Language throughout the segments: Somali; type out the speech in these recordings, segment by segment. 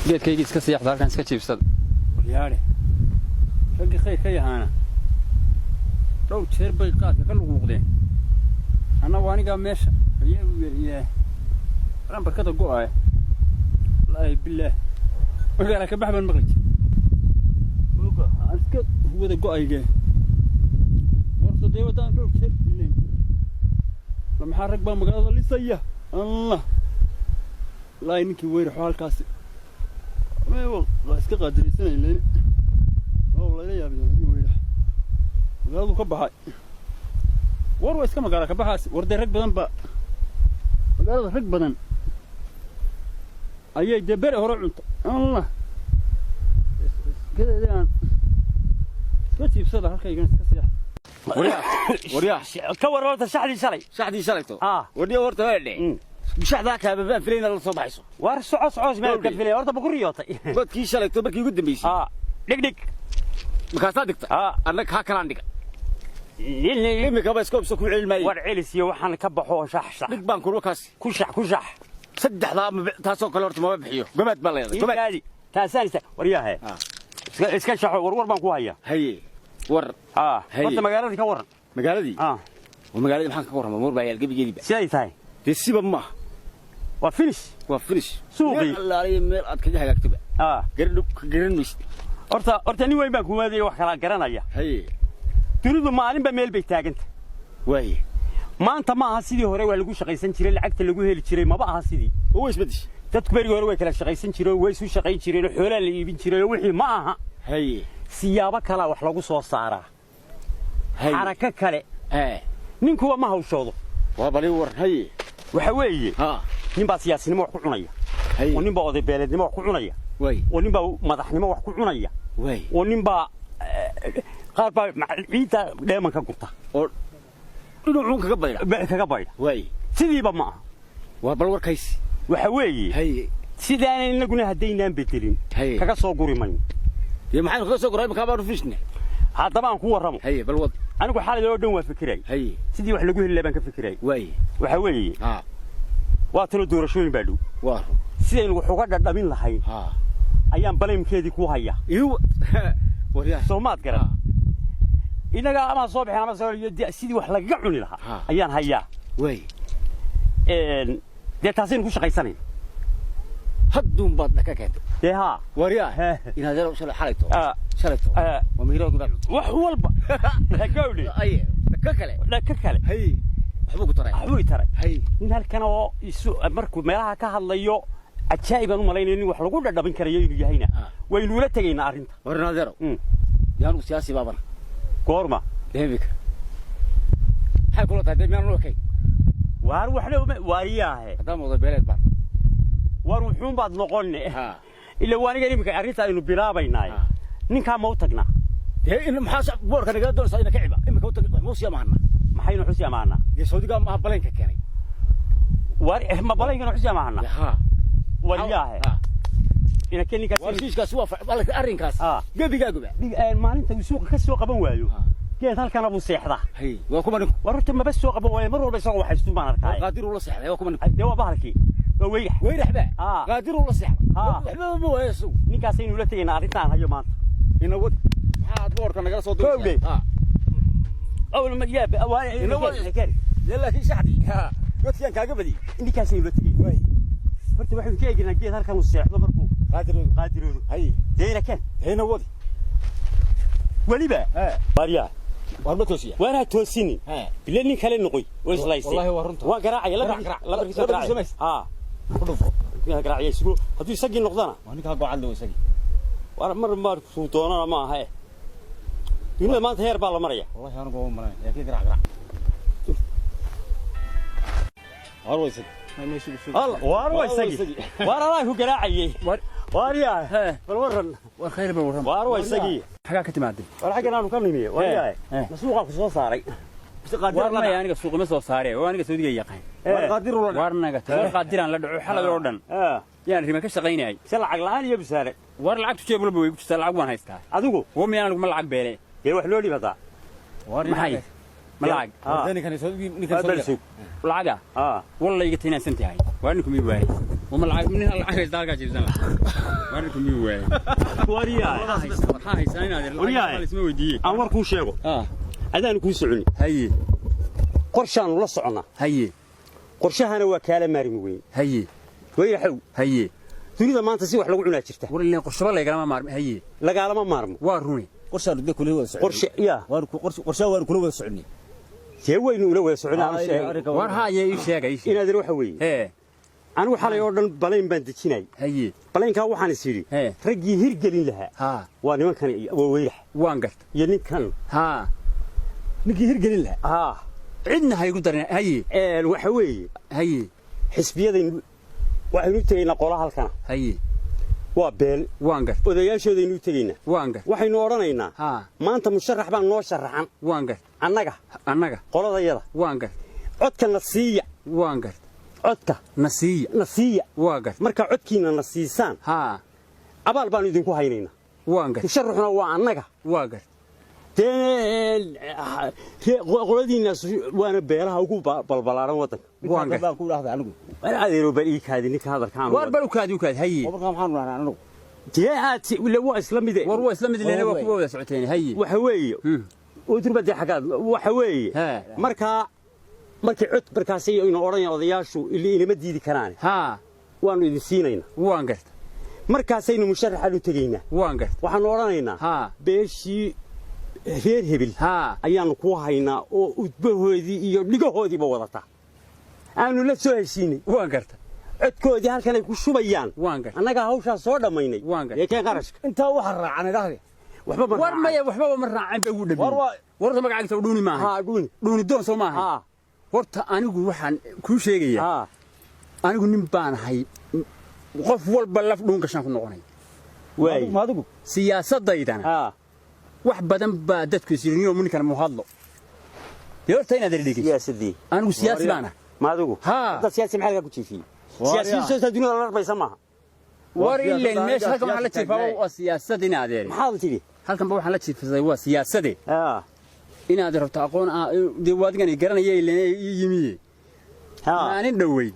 geedkayga iska siyaxda halkan iska jiibsada yaare ragga khayr ka yahaana dhow jeer bay qaadka ka luqluqdeen annagu anigaa meesha ayaa ran barkada go'ay wallaahi billaah magaala ka baxban maqlij oga iska wada go'ayge warta deewadaan dhow jeer bileen lama rag baa magaalada lisaya allah la ninkii weeraxo halkaas iska qaadiraysanayeen oo la yaabay weerax magaaladu ka baxay war way iska magaala ka baxaas warday rag badan ba magaalada rag badan ayay deber hore cunto allah كذا كتير بصدق هالكي كان سياح وريا كور ورت شحدي شليتو وريا ورت وين مش ذاك بان فينا الصباحيسو war socoos meel ka filay horta ku riyootay dadkii shalayto markii ugu dambeysay dhig markaas digta annaga ka kala dhiga ilmi imika ba iska ku cilmay war cilisiyo waxaan ka baxo shax dhig baan ku kaas ku shax saddexda taasoo kale horta ma bixiyo gamaad baa leedahay gamaad taasanisa wariyaha iska shaxo war baan ku haya haye war horta magaaladii ka waran magaaladii magaaladii maxaan ka warramay war baa yaalgabigeedii sidii tahay disiba ma وفريش سوقي الله عليه ميل أد كذا هكتبه قرن مش أرتا ني وين بنكون هذه وحلا قرنايا هي تريد ما علم بميل بيتاج أنت وين ما أنت ما هسيدي هوري ولا جوش شقي سنتيري العقد اللي جوه اللي تشري ما بقى هسيدي هو إيش بديش تكبر هوري كلا شقي سنتيري ويسوي شقي تشري الحولا اللي بنتشري وحي معها هي سيابة كلا وحلا جوس وصارة حركة كلا نينكوا ما هو شغله وبليور هي وحوي nin baa siyaasinimo wax ku cunaya oo nin baa oday beeleednimo wax ku cunaya oo nin baa madaxnimo wax ku cunaya oo nin baa qaar baa ciida dheeman ka gurta oo dhinacuun kaga bayda sidiiba ma aha waa bal warkays waxa weeye sidaan inaguna hadaynaan bedelin kaga soo guri mayno maxaan kaga soo guray ma ka baan fishne haddaba aan ku warramo bal wad anigu xaalad oo dhan waa fikiray sidii wax lagu heli laban ka fikiray waxa weeye waa talo doorashooyin baa dhow sideen wax uga dhadhamin lahayn ayaan baleemkeedii ku haya Soomaad garan inaga ama soo bixin ama soo sidii wax laga cuni lahaa ayaan hayaa dee taasina ku shaqaysanay haddun baad ka keentay wariyaa inaad yar shalayto waa miiro ku baa wax walba la gowli ka kale waxbuu taray in halkan oo markuu meelaha ka hadlayo ajaa'iban u malaynay in wax lagu dhadhabin karayo inuu yahayna waynu la tagaynaa arinta warnaadero yaanu siyaasi baabana goorma deebika hay kula tahay deemaan loo kay waar waxna waariyahay hadda moodo beeled baan war wuxuun baad noqonne ila waaniga imika arinta aynu bilaabaynaa ninka ma u tagnaa in maxaa boorka naga doonaysa in ka ciba imika u tag muusiya maana maxaynu xusiya maana Saudiga ma balanka keenay war ma balanka xusiya maana wariyahay ina keenika warkiiskaas waa balanka arrinkaas gabigaaguba maalinta uu suuqa ka soo qaban waayo geed halkan abu seexda waa kuma nin warta ma bas soo qaban waayo mar walba isagoo waxaystu baan arkay qaadir uu la seexday waa kuma nin waa bahalkii waa weyrax ba qaadir uu la seexday waxba ma waayo ninkaas inuu la tagayna arrintan hayo maanta ina wad maxaa boorka naga soo doonay أول ما جاب يلا في شعبي قلت كان كاقبدي إني كاسين بتجي فرت واحد كي يجينا جيت هالكم الساعة ضربوا قادروا هاي دينا كان هنا وادي ولي بقى باريا وأنا توسية وأنا توسيني بلني كلام نقوي ويسلايس والله ورنت وقراعي لا بركي قراعي يسقو هذا يسقي النقطة وأنا كهقو عنده يسقي وأنا مرة صوتنا ما هاي يقول ما تهير بالله مريا والله أنا قوم مرة يا كي قرع وارو يسقي ما يمشي الله وارو يسقي وارو هو قراعي واريا بالورن والخير بالورن وارو يسقي حاجة كتمادي ولا حاجة أنا مكلمي واريا مسوق في صاري warna yaaniga suuq ma soo saaree waaniga Saudiga yaqaan qaadir uu warnaga qaadiraan la dhaco xalad oo dhan yaan rima ka shaqeynay si lacag la'aan iyo bisaare war lacag tu jeebul way ku jirtaa lacag waan haystaa adigu oo miyaan lagu lacag beelay ee wax loo dhibataa maxay malacag dani kan Saudiga ninkan lacaga wallahi iga tinaasan tahay waa ninku mi waayay وما العاق منها العاق يزداد قاعد يبزن واركم يوه wariyaa هاي سنين هذا wariyaa اسمه ودي aan war kuu sheego adaan kuu soconi هي qorshaan la socona هي qorshahana waa kaala maarmi weyn هي weeyaxow هي dunida maanta si wax lagu cunaa jirta war ilaa qorshe la igama maarmi هي lagaalama maarmo waa runi qorshaadu de kulay wada socon qorshe yaa qorshaha waan kula wada soconnay tee weynu ula wada soconaa war haaye ii sheegay inaad waxa weeye ee anigu xalay oo dhan balayn baan dejinay هي balaynka waxaan is yiri raggii hirgelin lahaa ha waa nimankan waa weyrax waan garta iyo ninkan ha ninkii hirgelin lahaa cidna hay ku darin هي waxa weeye هي xisbiyadaynu waxaynu tegaynaa qola halkana هي waa beel waan garta odayaashoodaynu tegaynaa waan garta waxaynu odhanaynaa maanta musharax baan noo sharaxan waan garta annaga qoladayada waan garta codka na siiya waan garta codka na siiya waan garta marka codkiina na siisaan abaal baan idinku haynaynaa waan garta musharaxuna waa annaga waan garta qoladiinaas waana beelaha ugu balbalaaran waddanka waan garta baan ku dhaahday anigu adeero bal ii kaadi ninka hadalkaan war bal u kaadi haye markaa maxaan raanaa anigu waa isla mid war waa isla mid leena waa ku wada socoteen haye waxa weeye oo durbada xagaad waxa weeye markii cod markaasay inuu oranayaan odayaashu ilama diidi karaan waanu idin siinaynaa waan garta markaasaynu musharaxan u tegaynaa waan garta waxaanu odhanaynaa beeshii reer hebel ayaanu ku haynaa oo udbahoodii iyo dhigahoodiiba wadata aanu la soo heshiinay waan garta codkoodii halkan ay ku shubayaan annagaa hawshaa soo dhammaynay ee keen qarashka intaa waxa raacan idhaahde waxba ma raacin bay ugu dhameeyey warta magaciisa dhuuni maaha dhuuni doon soo maaha horta anigu waxaan kuu sheegayaa anigu nin baan ahay qof walba laf dhuun gashaan ku noqonay maadigu siyaasaddaydana wax badan baa dadku isiriniyo ninkan mu hadlo horta inaad dhigay siyaasadii anigu siyaasi baan ahay maadigu dad siyaasi maxaa ku jiifiyay siyaasiyiin soo dunida la rabeysa maaha war ilaa meesha halkan waxa la jiifaa waa siyaasad inaad eeri maxaa tidhi halkan waxa la jiifay waa siyaasade inaad rabto aqoon diiwaadgan ay garanayay ilaa yimiye aanin dhawey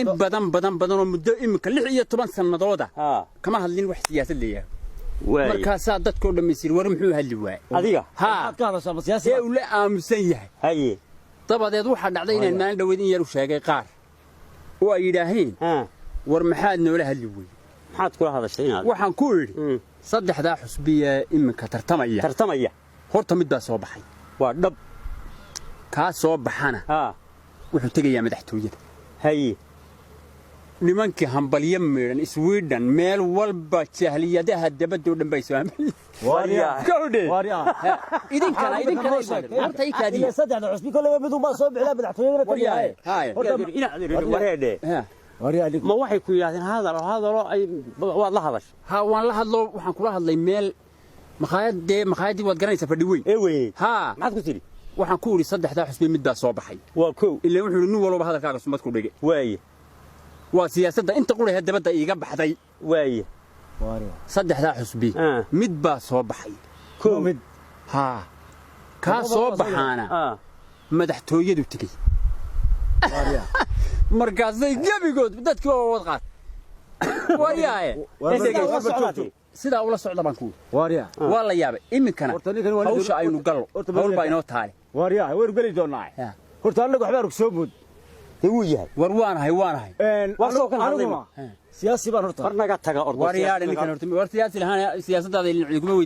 in badan oo muddo imika 16 sanadooda kama hadlin wax siyaasad leeyahay markaasaa dadkoo dhammaystir war muxuu hadli waay adiga aad ka hadashaa siyaasi ee uu la aamusan yahay haye dabadeed waxa dhacday inaan maalin dhaweyd in yar u sheegay qaar oo ay yiraahdeen war maxaad noola hadli way maxaad kula hadashay inaad waxaan ku yiri saddexda xusbiye imika tartamaya horta mid baa soo baxay waa dhab ka soo baxana wuxuu tagayaa madaxtooyada haye nimankii hambalyo meeran Sweden meel walba jahliyadaha dabadda oo dhanbay soo amay wariya idinkana horta ikaadi saddexda cusbi kale mid uma soo bixila madaxtooyada tagay wariya ma waxay ku yiraahdeen hadalo ay waad la hadash waan la hadlo waxaan kula hadlay meel maqaayadii waad garanaysaa fadhi weyn maxaad ku tiri waxaan ku yiri saddexda xusbi mid baa soo baxay waa koow ilaa wuxuu nin walba hadalkaaga sumad ku dhigay waa siyaasadda inta quraha dabadda iiga baxday saddexda xusbi mid baa soo baxay koow mid ka soo baxaana madaxtooyadu tagay markaasay gabigood dadkii waa wad qaat wariyaaye sida ula socda baan ku wariya waa la yaabay iminkana hawsha aynu gallo hawl baa inoo taale wariya way gali doonaa horta anagu waxbaa soo bood wuu yahay war waanahay waa soo kan hadlay siyaasi baan horta warnaga taga ordo wariya ninkan horta war siyaasi lahaan siyaasadda ay kuma